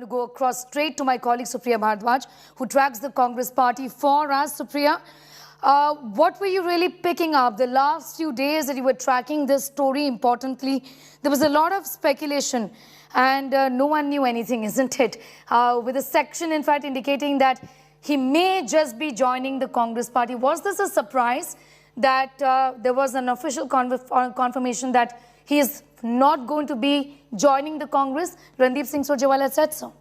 going to go across straight to my colleague Supriya Bhardwaj, who tracks the Congress party for us. Supriya, what were you really picking up the last few days that you were tracking this story? Importantly, there was a lot of speculation and no one knew anything, isn't it? With a section, in fact, indicating that he may just be joining the Congress party. Was this a surprise that there was an official confirmation that he is not going to be joining the Congress? Randeep Singh Surjewala said so.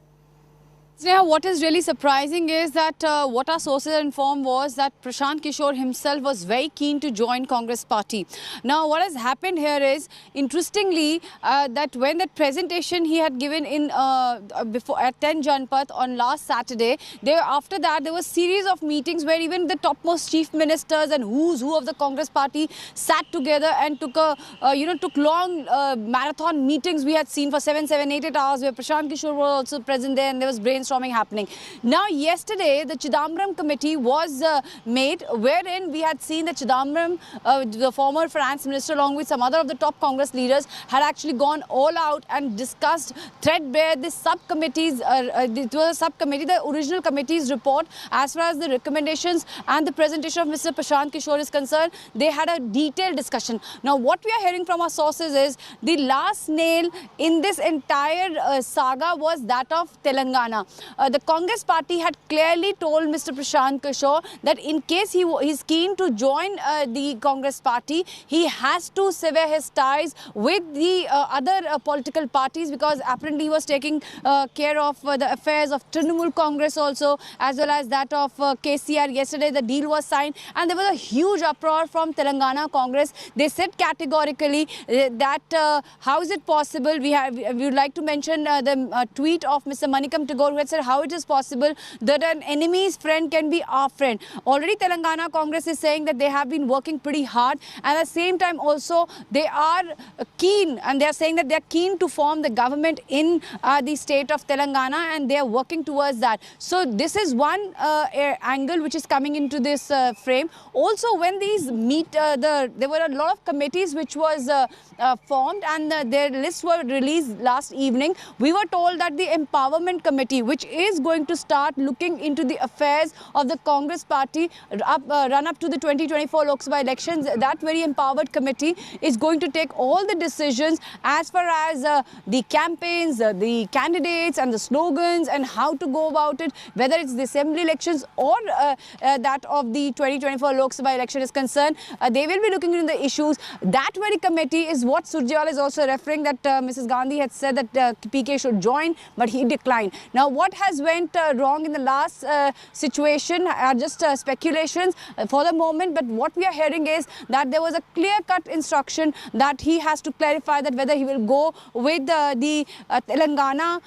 Yeah, what is really surprising is that what our sources informed was that Prashant Kishor himself was very keen to join Congress party. Now, what has happened here is, interestingly, that when that presentation he had given in before at 10 Janpath on last Saturday, after that there was a series of meetings where even the topmost chief ministers and who's who of the Congress party sat together and took long marathon meetings. We had seen for 8 hours where Prashant Kishor was also present there, and there was brainstorming happening. Now, yesterday, the Chidambaram committee was made, wherein we had seen that Chidambaram, the former finance minister, along with some other of the top Congress leaders, had actually gone all out and discussed threadbare this subcommittee's, the original committee's report. As far as the recommendations and the presentation of Mr. Prashant Kishor is concerned, they had a detailed discussion. Now, what we are hearing from our sources is the last nail in this entire saga was that of Telangana. The Congress party had clearly told Mr. Prashant Kishor that in case he is keen to join the Congress party, he has to sever his ties with the other political parties, because apparently he was taking care of the affairs of Trinamool Congress also, as well as that of KCR. Yesterday the deal was signed and there was a huge uproar from Telangana Congress. They said categorically that how is it possible? We would like to mention the tweet of Mr. Manikam Tagore, who had said how it is possible that an enemy's friend can be our friend. Already Telangana Congress is saying that they have been working pretty hard, and at the same time also they are keen, and they are saying that they are keen to form the government in the state of Telangana, and they are working towards that. So this is one angle which is coming into this frame. Also, when these meet, there were a lot of committees which was formed, and their lists were released last evening. We were told that the Empowerment Committee, which is going to start looking into the affairs of the Congress party run up to the 2024 Lok Sabha elections, that very empowered committee is going to take all the decisions as far as the campaigns, the candidates and the slogans and how to go about it, whether it's the assembly elections or that of the 2024 Lok Sabha election is concerned. They will be looking into the issues. That very committee is what Surjewala is also referring, that Mrs. Gandhi had said that PK should join, but he declined. Now, what has went wrong in the last situation are just speculations for the moment, but what we are hearing is that there was a clear-cut instruction that he has to clarify that whether he will go with the Telangana,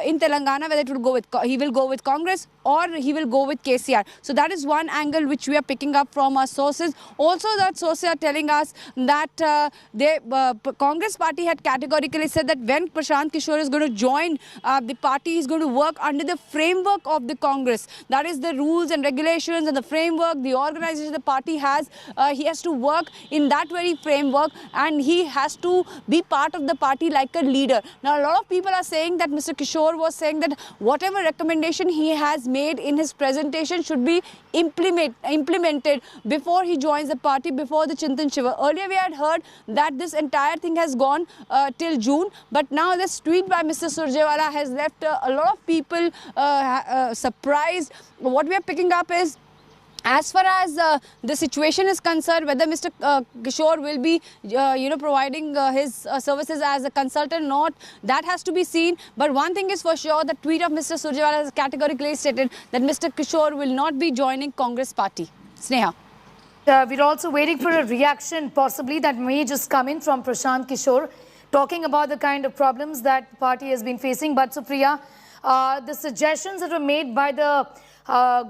in Telangana, whether he will go with Congress or he will go with KCR. So that is one angle which we are picking up from our sources. Also, that sources are telling us that the Congress party had categorically said that when Prashant Kishor is going to join the party, is going to work under the framework of the Congress. That is the rules and regulations and the framework, the organization the party has. He has to work in that very framework, and he has to be part of the party like a leader. Now, a lot of people are saying that Mr. Kishor was saying that whatever recommendation he has made in his presentation should be implemented before he joins the party, before the Chintan Shiva. Earlier we had heard that this entire thing has gone till June, but now this tweet by Mr. Surjewala has left a lot of people surprised. What we are picking up is, as far as the situation is concerned, whether Mr. Kishor will be, providing his services as a consultant or not, that has to be seen. But one thing is for sure, the tweet of Mr. Surjewala has categorically stated that Mr. Kishor will not be joining Congress party. Sneha. We're also waiting for a reaction, possibly, that may just come in from Prashant Kishor, talking about the kind of problems that the party has been facing. But Supriya, the suggestions that were made by the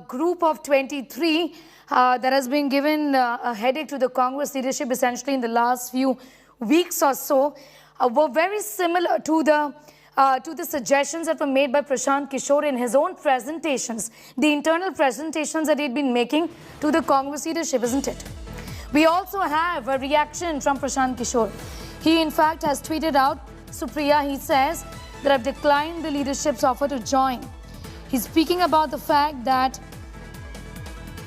group of 23 that has been given a headache to the Congress leadership essentially in the last few weeks or so were very similar to the suggestions that were made by Prashant Kishor in his own presentations, the internal presentations that he'd been making to the Congress leadership, isn't it? We also have a reaction from Prashant Kishor. He in fact has tweeted out, Supriya, he says, that have declined the leadership's offer to join. He's speaking about the fact that,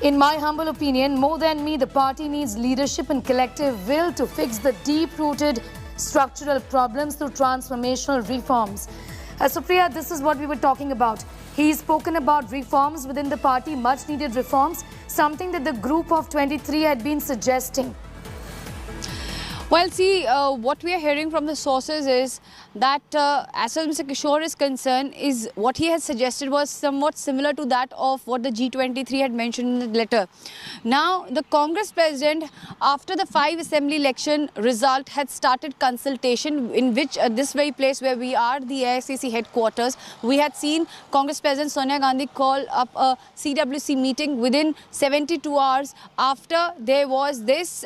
in my humble opinion, more than me, the party needs leadership and collective will to fix the deep-rooted structural problems through transformational reforms. Supriya, this is what we were talking about. He's spoken about reforms within the party, much needed reforms, something that the group of 23 had been suggesting. Well, see, what we are hearing from the sources is that as far as Mr. Kishor is concerned, is what he has suggested was somewhat similar to that of what the G23 had mentioned in the letter. Now, the Congress president, after the 5 assembly election result, had started consultation in which this very place where we are, the AICC headquarters, we had seen Congress President Sonia Gandhi call up a CWC meeting within 72 hours after there was this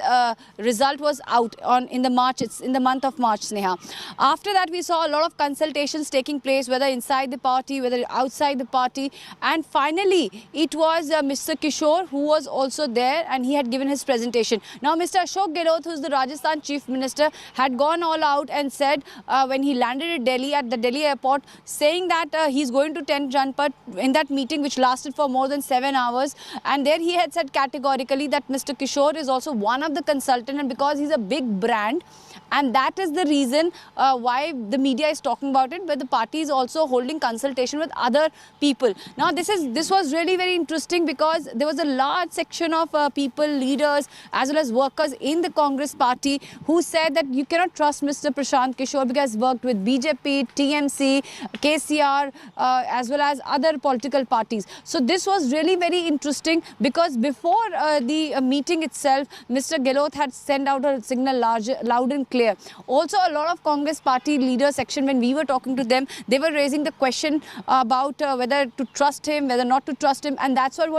result was out in the month of March, Sneha. After that, we saw a lot of consultations taking place, whether inside the party, whether outside the party, and finally it was Mr. Kishor who was also there, and he had given his presentation. Now, Mr. Ashok Gehlot, who is the Rajasthan Chief Minister, had gone all out and said when he landed at Delhi, at the Delhi airport, saying that he's going to attend Janpat in that meeting, which lasted for more than 7 hours, and there he had said categorically that Mr. Kishor is also one of the consultants, and because he's a big brand, and that is the reason why the media is talking about it, but the party is also holding consultation with other people. Now, this was really very interesting because there was a large section of people, leaders, as well as workers in the Congress party who said that you cannot trust Mr. Prashant Kishor because he's worked with BJP, TMC, KCR, as well as other political parties. So this was really very interesting because before the meeting itself, Mr. Gehlot had sent out a signal loud and clear. Also, a lot of Congress party leader section, when we were talking to them, they were raising the question about whether to trust him, whether not to trust him, and that's what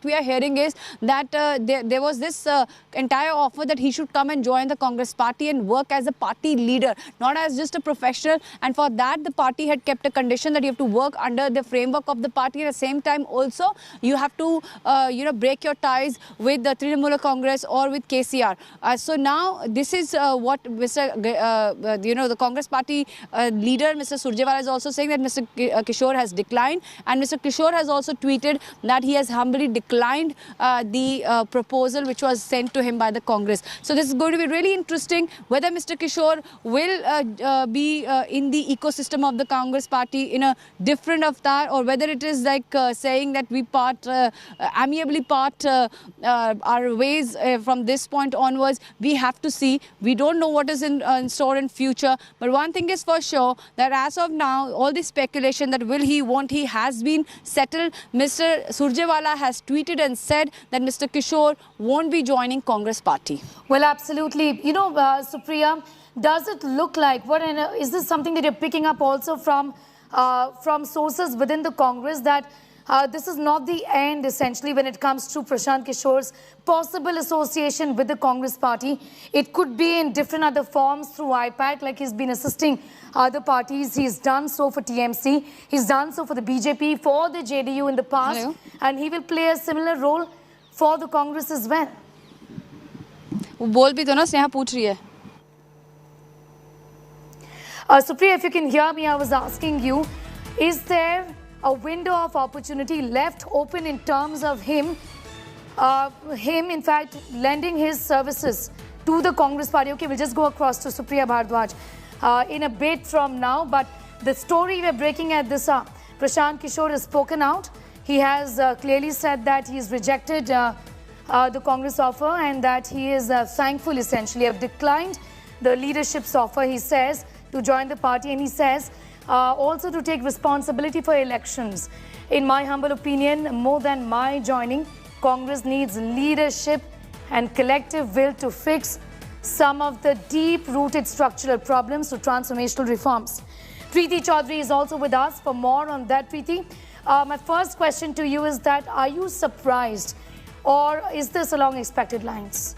we are hearing is that there was this entire offer that he should come and join the Congress party and work as a party leader, not as just a professional, and for that the party had kept a condition that you have to work under the framework of the party. At the same time also you have to break your ties with the Trinamool Congress or with KCR. So now this is what Mr. The Congress party leader, Mr. Surjewala, is also saying that Mr. Kishor has declined, and Mr. Kishor has also tweeted that he has humbly declined the proposal which was sent to him by the Congress. So this is going to be really interesting whether Mr. Kishor will be in the ecosystem of the Congress party in a different avatar, or whether it is like saying that we amicably part our ways from this point onwards. We have to see. We don't know what is in store in future, but one thing is for sure that as of now, all this speculation that will he, won't he, has been settled. Mr. Surjewala has tweeted and said that Mr. Kishor won't be joining Congress party. Well, absolutely. Supriya, does it look like, is this something that you're picking up also from sources within the Congress, that this is not the end, essentially, when it comes to Prashant Kishor's possible association with the Congress party? It could be in different other forms through I-PAC, like he's been assisting other parties. He's done so for TMC. He's done so for the BJP, for the JDU in the past. Hello. And he will play a similar role for the Congress as well. बोल भी दो ना, स्नेहा पूछ रही है. Supriya, if you can hear me, I was asking you, is there a window of opportunity left open in terms of him in fact lending his services to the Congress party? Okay, we'll just go across to Supriya Bhardwaj in a bit from now, but the story we're breaking at this hour, Prashant Kishor has spoken out. He has clearly said that he's rejected the Congress offer, and that he is thankful, essentially, have declined the leadership's offer, he says, to join the party, and he says also to take responsibility for elections. In my humble opinion, more than my joining, Congress needs leadership and collective will to fix some of the deep-rooted structural problems to transformational reforms. Preeti Chaudhary is also with us for more on that. Preeti, my first question to you is that, are you surprised, or is this along expected lines?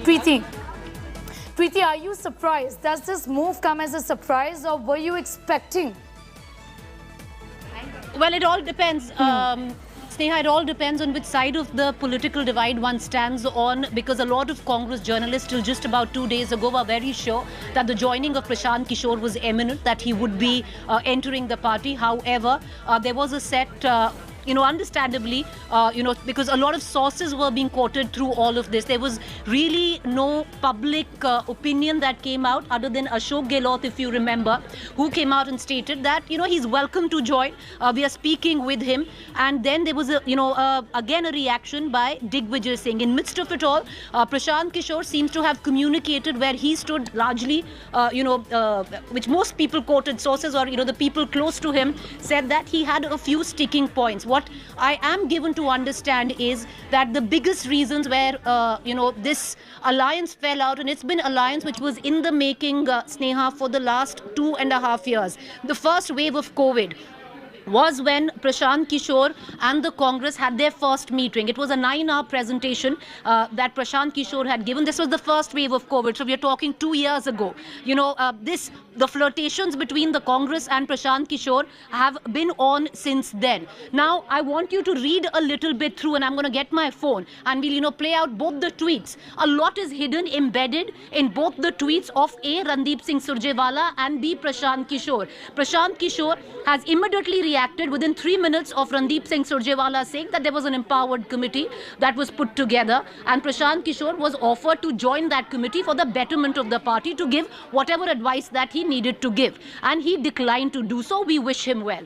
Preeti, are you surprised? Does this move come as a surprise, or were you expecting? Well, it all depends. Sneha, it all depends on which side of the political divide one stands on, because a lot of Congress journalists till just about 2 days ago were very sure that the joining of Prashant Kishor was imminent, that he would be entering the party. However, there was a set understandably, because a lot of sources were being quoted through all of this. There was really no public opinion that came out other than Ashok Gehlot, if you remember, who came out and stated that, he's welcome to join. We are speaking with him. And then there was, again a reaction by Digvijay Singh. In midst of it all, Prashant Kishor seems to have communicated where he stood largely, which most people quoted sources or, the people close to him said that he had a few sticking points. What I am given to understand is that the biggest reasons where, this alliance fell out, and it's been an alliance which was in the making, Sneha, for the last 2.5 years. The first wave of COVID was when Prashant Kishor and the Congress had their first meeting. It was a 9-hour presentation that Prashant Kishor had given. This was the first wave of COVID. So we are talking 2 years ago. The flirtations between the Congress and Prashant Kishor have been on since then. Now, I want you to read a little bit through, and I'm going to get my phone and we'll, play out both the tweets. A lot is hidden, embedded in both the tweets of A. Randeep Singh Surjewala and B. Prashant Kishor. Prashant Kishor has immediately reacted within 3 minutes of Randeep Singh Surjewala saying that there was an empowered committee that was put together, and Prashant Kishor was offered to join that committee for the betterment of the party, to give whatever advice that he needed to give, and he declined to do so. We wish him well.